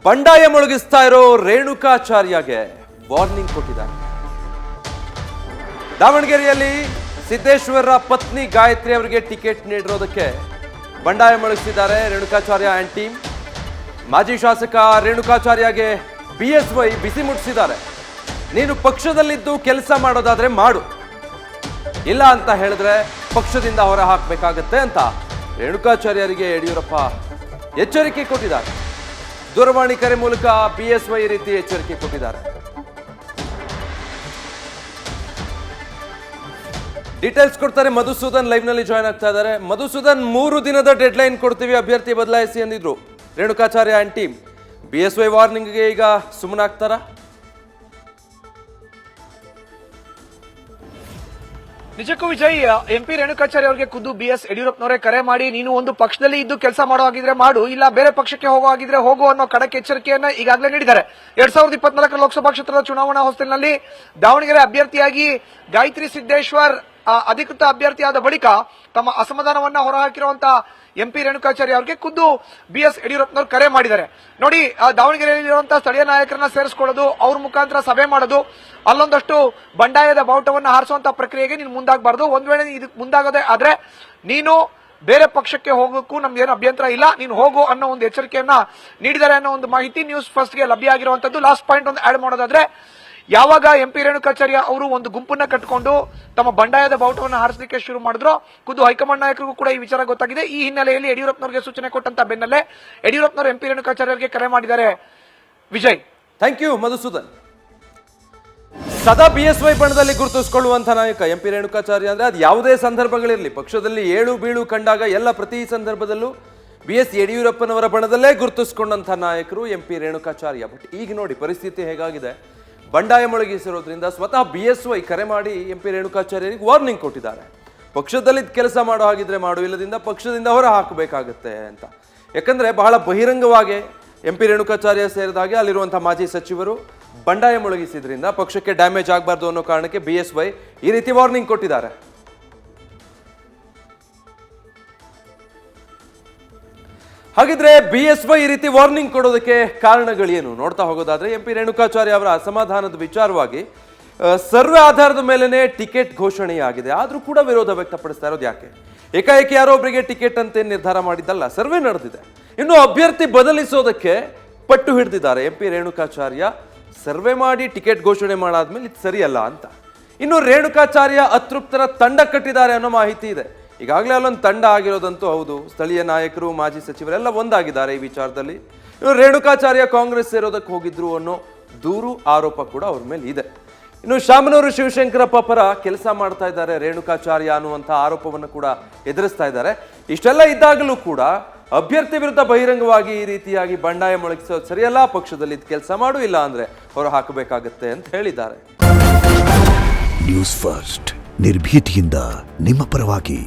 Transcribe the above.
ಬಂಡಾಯ ಮುಳುಗಿಸ್ತಾ ಇರೋ ರೇಣುಕಾಚಾರ್ಯಗೆ ವಾರ್ನಿಂಗ್ ಕೊಟ್ಟಿದ್ದಾರೆ. ದಾವಣಗೆರೆಯಲ್ಲಿ ಸಿದ್ದೇಶ್ವರ ಪತ್ನಿ ಗಾಯತ್ರಿ ಅವರಿಗೆ ಟಿಕೆಟ್ ನೀಡಿರೋದಕ್ಕೆ ಬಂಡಾಯ ಮುಳುಗಿಸಿದ್ದಾರೆ ರೇಣುಕಾಚಾರ್ಯ ಆ್ಯಂಡ್ ಟೀಮ್. ಮಾಜಿ ಶಾಸಕ ರೇಣುಕಾಚಾರ್ಯಗೆ ಬಿಎಸ್ವೈ ಬಿಸಿ ಮುಟ್ಟಿಸಿದ್ದಾರೆ. ನೀನು ಪಕ್ಷದಲ್ಲಿದ್ದು ಕೆಲಸ ಮಾಡೋದಾದ್ರೆ ಮಾಡು, ಇಲ್ಲ ಅಂತ ಹೇಳಿದ್ರೆ ಪಕ್ಷದಿಂದ ಹೊರ ಹಾಕಬೇಕಾಗತ್ತೆ ಅಂತ ರೇಣುಕಾಚಾರ್ಯರಿಗೆ ಯಡಿಯೂರಪ್ಪ ಎಚ್ಚರಿಕೆ ಕೊಟ್ಟಿದ್ದಾರೆ. ದೂರವಾಣಿ ಕರೆ ಮೂಲಕ ಬಿಎಸ್ವೈ ಈ ರೀತಿ ಎಚ್ಚರಿಕೆ ಕೊಟ್ಟಿದ್ದಾರೆ. ಡೀಟೇಲ್ಸ್ ಕೊಡ್ತಾರೆ ಮಧುಸೂದನ್, ಲೈವ್ ನಲ್ಲಿ ಜಾಯ್ನ್ ಆಗ್ತಾ ಇದ್ದಾರೆ. ಮಧುಸೂದನ್, 3 ದಿನದ ಡೆಡ್ ಲೈನ್ ಕೊಡ್ತೀವಿ, ಅಭ್ಯರ್ಥಿ ಬದಲಾಯಿಸಿ ಅಂದಿದ್ರು ರೇಣುಕಾಚಾರ್ಯ ಅಂಡ್ ಟೀಮ್. ಬಿಎಸ್ವೈ ವಾರ್ನಿಂಗ್ಗೆ ಈಗ ಸುಮ್ಮನಾಗ್ತಾರಾ? ನಿಜಕ್ಕೂ ವಿಜಯ್, ಎಂಪಿ ರೇಣುಕಾಚಾರ್ಯ ಅವರಿಗೆ ಖುದ್ದು BS ಯಡಿಯೂರಪ್ಪನವರೇ ಕರೆ ಮಾಡಿ ನೀನು ಒಂದು ಪಕ್ಷದಲ್ಲಿ ಇದ್ದು ಕೆಲಸ ಮಾಡೋ ಹಾಗಿದ್ರೆ ಮಾಡು, ಇಲ್ಲ ಬೇರೆ ಪಕ್ಷಕ್ಕೆ ಹೋಗೋ ಹಾಗಿದ್ರೆ ಹೋಗು ಅನ್ನೋ ಖಡಕ್ ಎಚ್ಚರಿಕೆಯನ್ನ ಈಗಾಗಲೇ ನೀಡಿದ್ದಾರೆ. 2024 ಲೋಕಸಭಾ ಕ್ಷೇತ್ರದ ಚುನಾವಣಾ ಹೊಸ್ತಿಲಿನಲ್ಲಿ ದಾವಣಗೆರೆ ಅಭ್ಯರ್ಥಿಯಾಗಿ ಗಾಯತ್ರಿ ಸಿದ್ದೇಶ್ವರ್ ಅಧಿಕೃತ ಅಭ್ಯರ್ಥಿಯಾದ ಬಳಿಕ ತಮ್ಮ ಅಸಮಾಧಾನವನ್ನ ಹೊರಹಾಕಿರುವಂತಹ ಎಂಪಿ ರೇಣುಕಾಚಾರ್ಯ ಅವರಿಗೆ ಖುದ್ದು BS ಯಡಿಯೂರಪ್ಪನವರು ಕರೆ ಮಾಡಿದ್ದಾರೆ. ನೋಡಿ, ದಾವಣಗೆರೆಯಲ್ಲಿರುವಂತಹ ಸ್ಥಳೀಯ ನಾಯಕರನ್ನ ಸೇರಿಸಿಕೊಳ್ಳೋದು, ಅವ್ರ ಮುಖಾಂತರ ಸಭೆ ಮಾಡೋದು, ಅಲ್ಲೊಂದಷ್ಟು ಬಂಡಾಯದ ಬಾವುಟವನ್ನು ಹಾರಿಸುವಂತಹ ಪ್ರಕ್ರಿಯೆಗೆ ನೀನು ಮುಂದಾಗಬಾರದು. ಒಂದ್ ವೇಳೆ ಇದಕ್ಕೆ ಮುಂದಾಗದೆ ಆದ್ರೆ ನೀನು ಬೇರೆ ಪಕ್ಷಕ್ಕೆ ಹೋಗೋಕ್ಕೂ ನಮ್ಗೇನು ಅಭ್ಯಂತರ ಇಲ್ಲ, ನೀನು ಹೋಗು ಅನ್ನೋ ಒಂದು ಎಚ್ಚರಿಕೆಯನ್ನ ನೀಡಿದ್ದಾರೆ ಅನ್ನೋ ಒಂದು ಮಾಹಿತಿ ನ್ಯೂಸ್ ಫಸ್ಟ್ಗೆ ಲಭ್ಯ ಆಗಿರುವಂತದ್ದು. ಲಾಸ್ಟ್ ಪಾಯಿಂಟ್ ಒಂದು ಆಡ್ ಮಾಡೋದಾದ್ರೆ, ಯಾವಾಗ ಎಂಪಿ ರೇಣುಕಾಚಾರ್ಯ ಅವರು ಒಂದು ಗುಂಪನ್ನ ಕಟ್ಟಿಕೊಂಡು ತಮ್ಮ ಬಂಡಾಯದ ಬಾವುಟವನ್ನು ಹಾರಿಸಲಿಕ್ಕೆ ಶುರು ಮಾಡಿದ್ರು, ಖುದ್ದು ಹೈಕಮಾಂಡ್ ನಾಯಕರಿಗೂ ಕೂಡ ಈ ವಿಚಾರ ಗೊತ್ತಾಗಿದೆ. ಈ ಹಿನ್ನೆಲೆಯಲ್ಲಿ ಯಡಿಯೂರಪ್ಪನವರಿಗೆ ಸೂಚನೆ ಕೊಟ್ಟಂತ ಬೆನ್ನಲ್ಲೇ ಯಡಿಯೂರಪ್ಪನವರು ಎಂಪಿ ರೇಣುಕಾಚಾರ್ಯರಿಗೆ ಕರೆ ಮಾಡಿದ್ದಾರೆ. Vijay, thank you Madhusudan. ಸದಾ ಬಿಎಸ್ವೈ ಬಣದಲ್ಲಿ ಗುರುತಿಸಿಕೊಳ್ಳುವಂತಹ ನಾಯಕ ಎಂಪಿ ರೇಣುಕಾಚಾರ್ಯ ಅಂದ್ರೆ ಅದು ಯಾವುದೇ ಸಂದರ್ಭಗಳಿರಲಿ, ಪಕ್ಷದಲ್ಲಿ ಏಳು ಬೀಳು ಕಂಡಾಗ ಎಲ್ಲ ಪ್ರತಿ ಸಂದರ್ಭದಲ್ಲೂ BS ಯಡಿಯೂರಪ್ಪನವರ ಬಣದಲ್ಲೇ ಗುರುತಿಸಿಕೊಂಡಂತಹ ನಾಯಕರು ಎಂಪಿ ರೇಣುಕಾಚಾರ್ಯ. ಬಟ್ ಈಗ ನೋಡಿ ಪರಿಸ್ಥಿತಿ ಹೇಗಾಗಿದೆ, ಬಂಡಾಯ ಮುಳುಗಿಸಿರೋದ್ರಿಂದ ಸ್ವತಃ BSವೈ ಕರೆ ಮಾಡಿ ಎಂಪಿ ರೇಣುಕಾಚಾರ್ಯರಿಗೆ ವಾರ್ನಿಂಗ್ ಕೊಟ್ಟಿದ್ದಾರೆ. ಪಕ್ಷದಲ್ಲಿ ಕೆಲಸ ಮಾಡೋ ಹಾಗಿದ್ರೆ ಮಾಡು, ಇಲ್ಲದಿಂದ ಪಕ್ಷದಿಂದ ಹೊರ ಹಾಕಬೇಕಾಗತ್ತೆ ಅಂತ. ಯಾಕಂದ್ರೆ ಬಹಳ ಬಹಿರಂಗವಾಗಿ ಎಂಪಿ ರೇಣುಕಾಚಾರ್ಯ ಸೇರಿದ ಹಾಗೆ ಅಲ್ಲಿರುವಂತಹ ಮಾಜಿ ಸಚಿವರು ಬಂಡಾಯ ಮುಳುಗಿಸಿದ್ರಿಂದ ಪಕ್ಷಕ್ಕೆ ಡ್ಯಾಮೇಜ್ ಆಗಬಾರ್ದು ಅನ್ನೋ ಕಾರಣಕ್ಕೆ BSವೈ ಈ ರೀತಿ ವಾರ್ನಿಂಗ್ ಕೊಟ್ಟಿದ್ದಾರೆ. ಹಾಗಿದ್ರೆ BSವೈ ಈ ರೀತಿ ವಾರ್ನಿಂಗ್ ಕೊಡೋದಕ್ಕೆ ಕಾರಣಗಳೇನು ನೋಡ್ತಾ ಹೋಗೋದಾದ್ರೆ, ಎಂಪಿ ರೇಣುಕಾಚಾರ್ಯ ಅವರ ಅಸಮಾಧಾನದ ವಿಚಾರವಾಗಿ ಸರ್ವೆ ಆಧಾರದ ಮೇಲೆನೆ ಟಿಕೆಟ್ ಘೋಷಣೆಯಾಗಿದೆ. ಆದ್ರೂ ಕೂಡ ವಿರೋಧ ವ್ಯಕ್ತಪಡಿಸ್ತಾ ಇರೋದು ಯಾಕೆ? ಏಕಾಏಕಿ ಯಾರೊಬ್ಬರಿಗೆ ಟಿಕೆಟ್ ಅಂತ ನಿರ್ಧಾರ ಮಾಡಿದ್ದಲ್ಲ, ಸರ್ವೆ ನಡೆದಿದೆ. ಇನ್ನು ಅಭ್ಯರ್ಥಿ ಬದಲಿಸೋದಕ್ಕೆ ಪಟ್ಟು ಹಿಡಿದಿದ್ದಾರೆ ಎಂಪಿ ರೇಣುಕಾಚಾರ್ಯ. ಸರ್ವೆ ಮಾಡಿ ಟಿಕೆಟ್ ಘೋಷಣೆ ಮಾಡಾದ್ಮೇಲೆ ಇದು ಸರಿಯಲ್ಲ ಅಂತ. ಇನ್ನು ರೇಣುಕಾಚಾರ್ಯ ಅತೃಪ್ತರ ತಂಡ ಕಟ್ಟಿದ್ದಾರೆ ಅನ್ನೋ ಮಾಹಿತಿ ಇದೆ. ಈಗಾಗಲೇ ಅಲ್ಲೊಂದು ತಂಡ ಆಗಿರೋದಂತೂ ಹೌದು. ಸ್ಥಳೀಯ ನಾಯಕರು, ಮಾಜಿ ಸಚಿವರೆಲ್ಲ ಒಂದಾಗಿದ್ದಾರೆ ಈ ವಿಚಾರದಲ್ಲಿ. ಇನ್ನು ರೇಣುಕಾಚಾರ್ಯ ಕಾಂಗ್ರೆಸ್ ಸೇರೋದಕ್ಕೆ ಹೋಗಿದ್ರು ಅನ್ನೋ ದೂರು, ಆರೋಪ ಕೂಡ ಅವ್ರ ಮೇಲೆ ಇದೆ. ಇನ್ನು ಶಾಮನೂರು ಶಿವಶಂಕರಪ್ಪ ಪರ ಕೆಲಸ ಮಾಡ್ತಾ ಇದ್ದಾರೆ ರೇಣುಕಾಚಾರ್ಯ ಅನ್ನುವಂಥ ಆರೋಪವನ್ನು ಕೂಡ ಎದುರಿಸ್ತಾ ಇದ್ದಾರೆ. ಇಷ್ಟೆಲ್ಲ ಇದ್ದಾಗಲೂ ಕೂಡ ಅಭ್ಯರ್ಥಿ ವಿರುದ್ಧ ಬಹಿರಂಗವಾಗಿ ಈ ರೀತಿಯಾಗಿ ಬಂಡಾಯ ಮೊಳಗಿಸೋದು ಸರಿಯಲ್ಲ, ಪಕ್ಷದಲ್ಲಿ ಕೆಲಸ ಮಾಡು, ಇಲ್ಲ ಅಂದ್ರೆ ಹೊರ ಹಾಕಬೇಕಾಗತ್ತೆ ಅಂತ ಹೇಳಿದ್ದಾರೆ. ನ್ಯೂಸ್ ಫಸ್ಟ್ ನಿರ್ಭೀತಿಯಿಂದ ನಿಮ್ಮ ಪರವಾಗಿ.